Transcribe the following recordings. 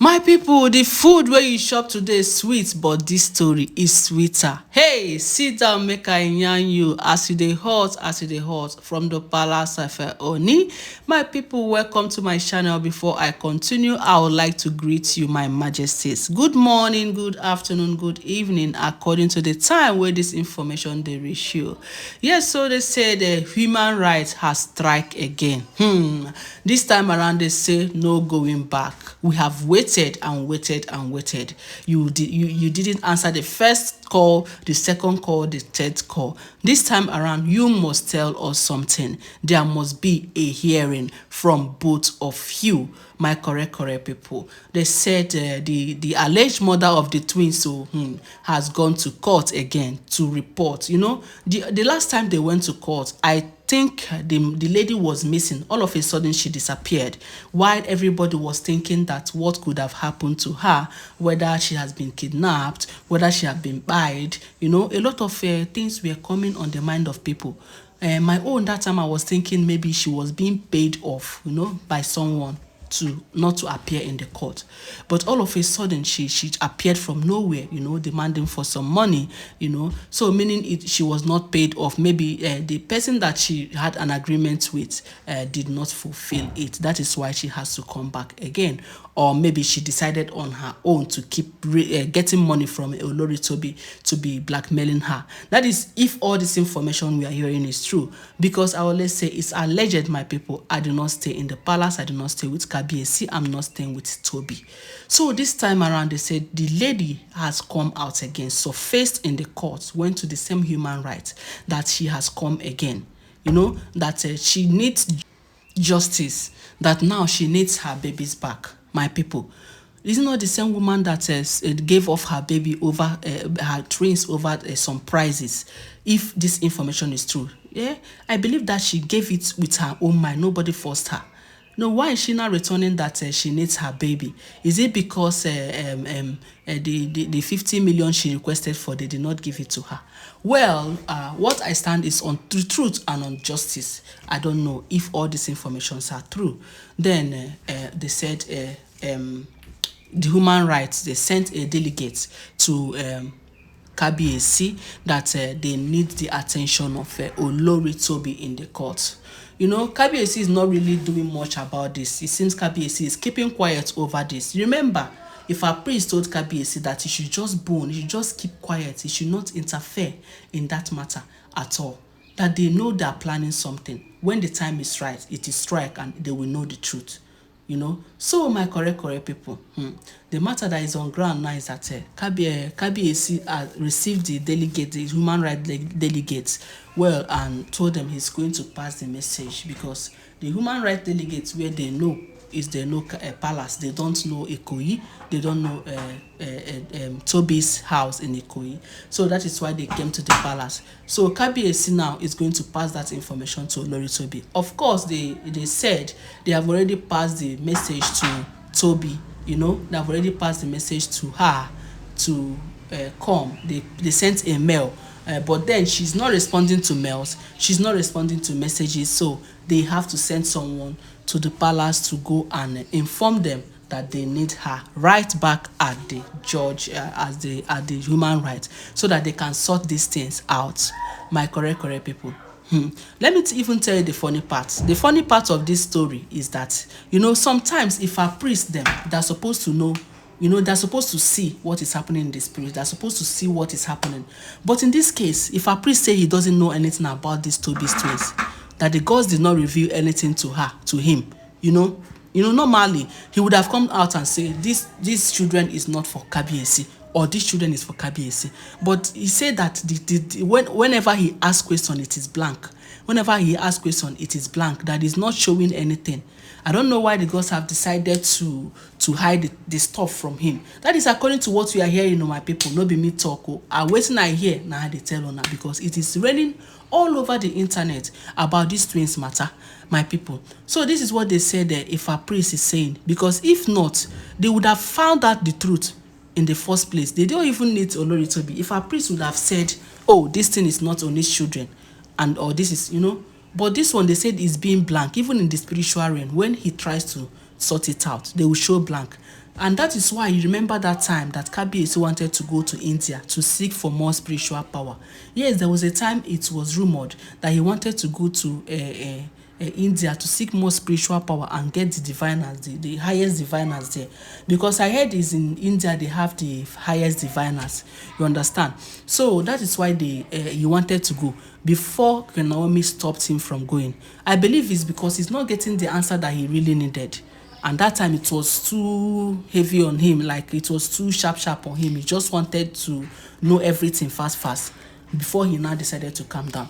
My people, the food where you shop today is sweet, but this story is sweeter. Hey, sit down, make I yarn you as you dey hot from the palace of Oni. My people, welcome to my channel. Before I continue, I would like to greet you, my majesties. Good morning, good afternoon, good evening, according to the time where this information they reach you. Yes, so they say the human rights has strike again. This time around, they say no going back. We have waited and waited and waited. You didn't answer the first call, the second call, the third call. This time around, you must tell us something. There must be a hearing from both of you, my correct people. They said the alleged mother of the twins has gone to court again to report. You know, the last time they went to court, I think the lady was missing. All of a sudden she disappeared, while everybody was thinking that what could have happened to her, whether she has been kidnapped, whether she had been buried. You know, a lot of things were coming on the mind of people. My own, that time I was thinking maybe she was being paid off, you know, by someone to not to appear in the court. But all of a sudden she appeared from nowhere, you know, demanding for some money, you know, so meaning she was not paid off. Maybe the person that she had an agreement with did not fulfill it. That is why she has to come back again. Or maybe she decided on her own to keep getting money from Olori Tobi to be blackmailing her. That is if all this information we are hearing is true. Because I always say it's alleged, my people. I do not stay in the palace. I do not stay with Kabiyesi. I'm not staying with Tobi. So this time around, they said the lady has come out again, surfaced in the court, went to the same human rights, that she has come again. You know, that she needs justice, that now she needs her babies back. My people, is it not the same woman that gave off her baby over her twins over some prizes? If this information is true, yeah, I believe that she gave it with her own mind. Nobody forced her. No, why is she now returning that she needs her baby? Is it because the 50 million she requested for, they did not give it to her? Well, what I stand is on the truth and on justice. I don't know if all these informations are true. Then they said the human rights, they sent a delegate to Kabiyesi that they need the attention of Olori Tobi in the court. You know, Kabiyesi is not really doing much about this. It seems Kabiyesi is keeping quiet over this. Remember, if our priest told Kabiyesi that he should just bone, he should just keep quiet, he should not interfere in that matter at all, that they know they are planning something. When the time is right, it is strike and they will know the truth. You know, so my correct people, the matter that is on ground now is that Kabiyesi received the delegate, the human rights delegates, well, and told them he's going to pass the message, because the human rights delegates, where they know is they know palace, they don't know Ikoyi, they don't know Tobi's house in Ikoyi, so that is why they came to the palace. So Kabiyesi now is going to pass that information to Olori Tobi. Of course, they said they have already passed the message to Tobi. You know, they have already passed the message to her to come. They sent a mail. But then she's not responding to mails, she's not responding to messages, so they have to send someone to the palace to go and inform them that they need her right back at the judge, at the human rights, so that they can sort these things out. My correct people. Let me even tell you the funny part. The funny part of this story is that, you know, sometimes if a priest, them, they're supposed to know. You know, they're supposed to see what is happening in the spirit. They're supposed to see what is happening. But in this case, if a priest say he doesn't know anything about these Tobi's twins, that the gods did not reveal anything to him, you know, normally he would have come out and say this children is not for Kabiyesi, or this children is for Kabiyesi. But he said that whenever he asks question, it is blank. Whenever he asks question, it is blank. That is not showing anything. I don't know why the gods have decided to hide the stuff from him. That is according to what we are hearing, my people. No be me talk. I waiting I hear now they tell on, because it is raining all over the internet about these twins matter, my people. So this is what they said if a priest is saying, because if not, they would have found out the truth in the first place. They don't even need Olori Tobi. If a priest would have said, oh, this thing is not on his children, and or this is, you know, but this one, they said, is being blank. Even in the spiritual realm, when he tries to sort it out, they will show blank. And that is why you remember that time that Kabiyesi wanted to go to India to seek for more spiritual power. Yes, there was a time it was rumored that he wanted to go to India to seek more spiritual power and get the diviners, the highest diviners there. Because I heard is in India they have the highest diviners. You understand? So that is why he wanted to go before Naomi stopped him from going. I believe it's because he's not getting the answer that he really needed. And that time it was too heavy on him, like it was too sharp on him. He just wanted to know everything fast before he now decided to calm down.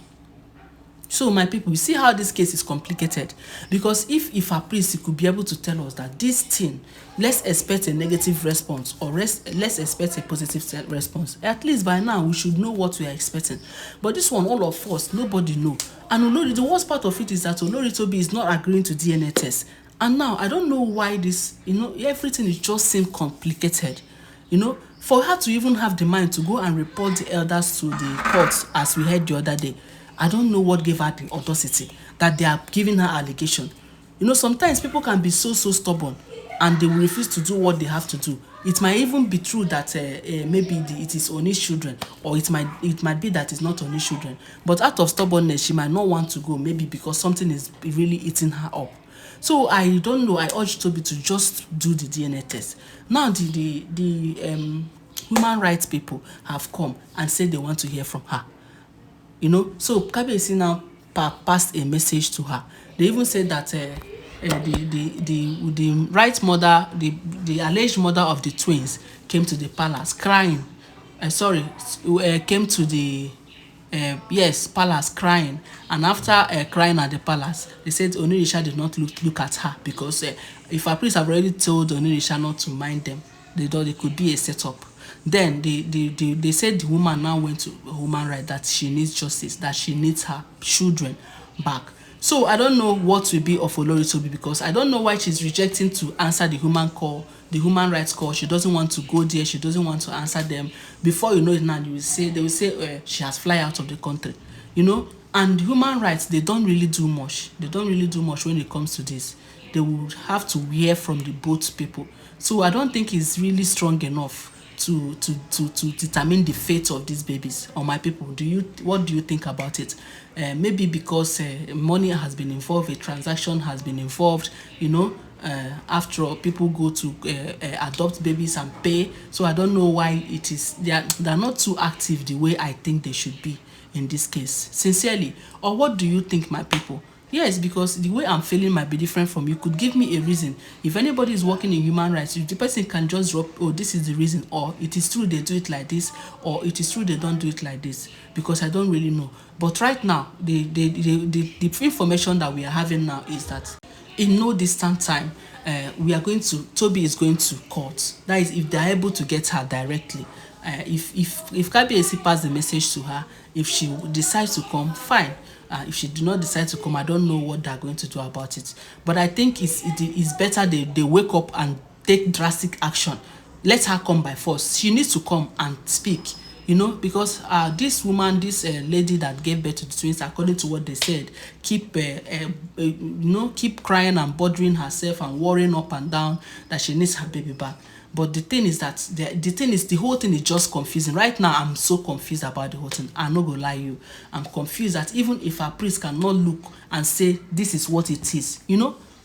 So my people, you see how this case is complicated, because if a priest could be able to tell us that this thing, let's expect a negative response or let's expect a positive response, at least by now we should know what we are expecting. But this one, all of us, nobody know. And olori, the worst part of it is that olori Tobi is not agreeing to DNA test. And now I don't know why this, everything is just seem complicated. For her to even have the mind to go and report the elders to the courts, as we heard the other day, I don't know what gave her the audacity that they are giving her allegation. Sometimes people can be so stubborn and they will refuse to do what they have to do. It might even be true that maybe it is Ooni's children, or it might be that it's not Ooni's children. But out of stubbornness, she might not want to go, maybe because something is really eating her up. So I don't know. I urge Tobi to just do the DNA test. Now the human rights people have come and said they want to hear from her. So Kabiyesi now passed a message to her. They even said that the right mother, the alleged mother of the twins, came to the palace crying. Came to the palace crying. And after crying at the palace, they said Onirisha did not look at her, because if her priest have already told Onirisha not to mind them, they thought it could be a setup. Then they said the woman now went to human rights, that she needs justice, that she needs her children back. So I don't know what will be of Olori Tobi, because I don't know why she's rejecting to answer the human rights call. She doesn't want to go there. She doesn't want to answer them. Before you know it now, they will say she has fly out of the country. And human rights, they don't really do much. They don't really do much when it comes to this. They will have to hear from the both people. So I don't think it's really strong enough to determine the fate of these babies. Or my people, what do you think about it? Maybe because money has been involved, a transaction has been involved. After all, people go to adopt babies and pay. So I don't know why they're not too active the way I think they should be in this case, sincerely. Or what do you think, my people? Yes, because the way I'm feeling might be different from you. Could give me a reason. If anybody is working in human rights, if the person can just drop, oh, this is the reason, or it is true they do it like this, or it is true they don't do it like this, because I don't really know. But right now, the information that we are having now is that in no distant time, Tobi is going to court. That is, if they are able to get her directly. If Kabiyesi pass the message to her, if she decides to come, fine. If she do not decide to come, I don't know what they're going to do about it. But I think it's better they wake up and take drastic action. Let her come by force. She needs to come and speak, because this woman, this lady that gave birth to the twins, according to what they said, keep crying and bothering herself and worrying up and down that she needs her baby back. But the thing is that the whole thing is just confusing. Right now, I'm so confused about the whole thing. I'm not gonna lie you. I'm confused that even if a priest cannot look and say this is what it is,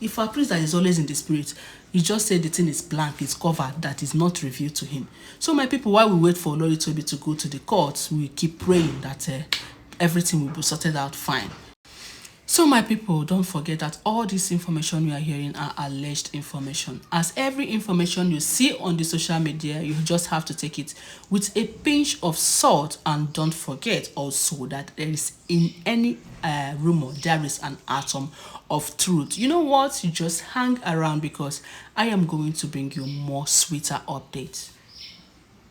if a priest that is always in the spirit, he just said the thing is blank, it's covered, that is not revealed to him. So my people, while we wait for Olori Tobi to go to the courts, we keep praying that everything will be sorted out fine. So my people, don't forget that all this information you are hearing are alleged information. As every information you see on the social media, you just have to take it with a pinch of salt. And don't forget also that there is in any rumor, there is an atom of truth. You know what? You just hang around, because I am going to bring you more sweeter updates.